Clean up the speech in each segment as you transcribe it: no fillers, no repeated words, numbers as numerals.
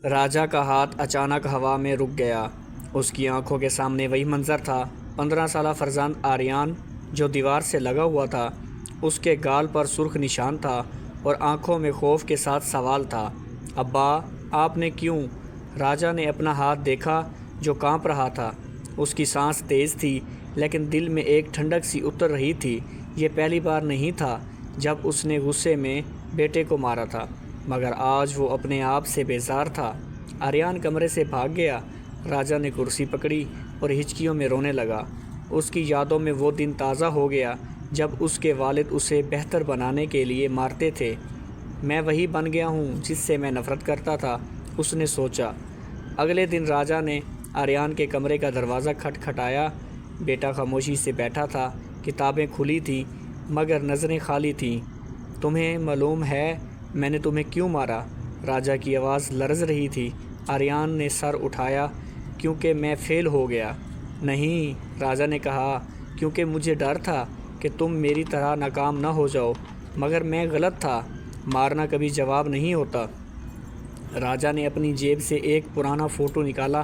راجا کا ہاتھ اچانک ہوا میں رک گیا۔ اس کی آنکھوں کے سامنے وہی منظر تھا۔ 15 سالہ فرزند آریان جو دیوار سے لگا ہوا تھا، اس کے گال پر سرخ نشان تھا اور آنکھوں میں خوف کے ساتھ سوال تھا، ابا آپ نے کیوں؟ راجا نے اپنا ہاتھ دیکھا جو کانپ رہا تھا۔ اس کی سانس تیز تھی لیکن دل میں ایک ٹھنڈک سی اتر رہی تھی۔ یہ پہلی بار نہیں تھا جب اس نے غصے میں بیٹے کو مارا تھا، مگر آج وہ اپنے آپ سے بیزار تھا۔ آریان کمرے سے بھاگ گیا۔ راجا نے کرسی پکڑی اور ہچکیوں میں رونے لگا۔ اس کی یادوں میں وہ دن تازہ ہو گیا جب اس کے والد اسے بہتر بنانے کے لیے مارتے تھے۔ میں وہی بن گیا ہوں جس سے میں نفرت کرتا تھا، اس نے سوچا۔ اگلے دن راجا نے آریان کے کمرے کا دروازہ کھٹکھٹایا۔ بیٹا خاموشی سے بیٹھا تھا، کتابیں کھلی تھیں مگر نظریں خالی تھیں۔ تمہیں معلوم ہے میں نے تمہیں کیوں مارا؟ راجا کی آواز لرز رہی تھی۔ آریان نے سر اٹھایا۔ کیونکہ میں فیل ہو گیا۔ نہیں، راجا نے کہا، کیونکہ مجھے ڈر تھا کہ تم میری طرح ناکام نہ ہو جاؤ، مگر میں غلط تھا۔ مارنا کبھی جواب نہیں ہوتا۔ راجا نے اپنی جیب سے ایک پرانا فوٹو نکالا۔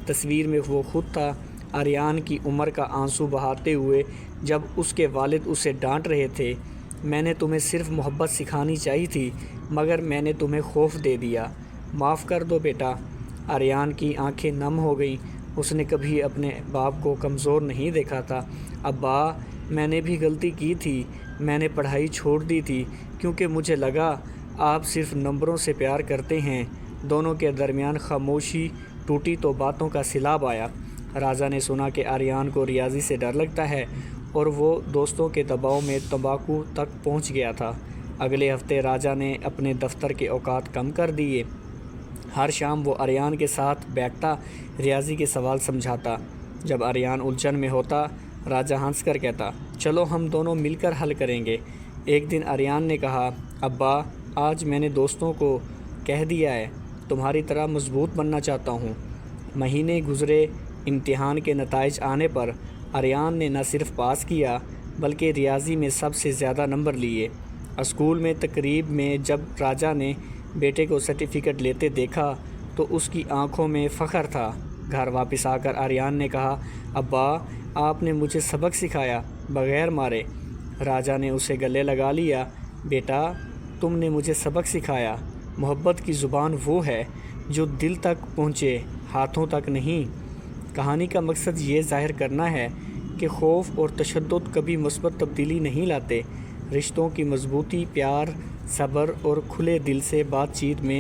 تصویر میں وہ خود تھا، آریان کی عمر کا آنسو بہاتے ہوئے جب اس کے والد اسے ڈانٹ رہے تھے۔ میں نے تمہیں صرف محبت سکھانی چاہی تھی مگر میں نے تمہیں خوف دے دیا۔ معاف کر دو بیٹا۔ آریان کی آنکھیں نم ہو گئیں۔ اس نے کبھی اپنے باپ کو کمزور نہیں دیکھا تھا۔ ابا میں نے بھی غلطی کی تھی۔ میں نے پڑھائی چھوڑ دی تھی کیونکہ مجھے لگا آپ صرف نمبروں سے پیار کرتے ہیں۔ دونوں کے درمیان خاموشی ٹوٹی تو باتوں کا سیلاب آیا۔ راجا نے سنا کہ آریان کو ریاضی سے ڈر لگتا ہے اور وہ دوستوں کے دباؤ میں تمباکو تک پہنچ گیا تھا۔ اگلے ہفتے راجا نے اپنے دفتر کے اوقات کم کر دیے۔ ہر شام وہ آریان کے ساتھ بیٹھتا، ریاضی کے سوال سمجھاتا۔ جب آریان الجھن میں ہوتا، راجا ہنس کر کہتا، چلو ہم دونوں مل کر حل کریں گے۔ ایک دن آریان نے کہا، ابا آج میں نے دوستوں کو کہہ دیا ہے، تمہاری طرح مضبوط بننا چاہتا ہوں۔ مہینے گزرے۔ امتحان کے نتائج آنے پر آریان نے نہ صرف پاس کیا بلکہ ریاضی میں سب سے زیادہ نمبر لیے۔ اسکول میں تقریب میں جب راجا نے بیٹے کو سرٹیفکیٹ لیتے دیکھا تو اس کی آنکھوں میں فخر تھا۔ گھر واپس آ کر آریان نے کہا، ابا آپ نے مجھے سبق سکھایا بغیر مارے۔ راجا نے اسے گلے لگا لیا۔ بیٹا تم نے مجھے سبق سکھایا۔ محبت کی زبان وہ ہے جو دل تک پہنچے، ہاتھوں تک نہیں۔ کہانی کا مقصد یہ ظاہر کرنا ہے کہ خوف اور تشدد کبھی مثبت تبدیلی نہیں لاتے۔ رشتوں کی مضبوطی پیار، صبر اور کھلے دل سے بات چیت میں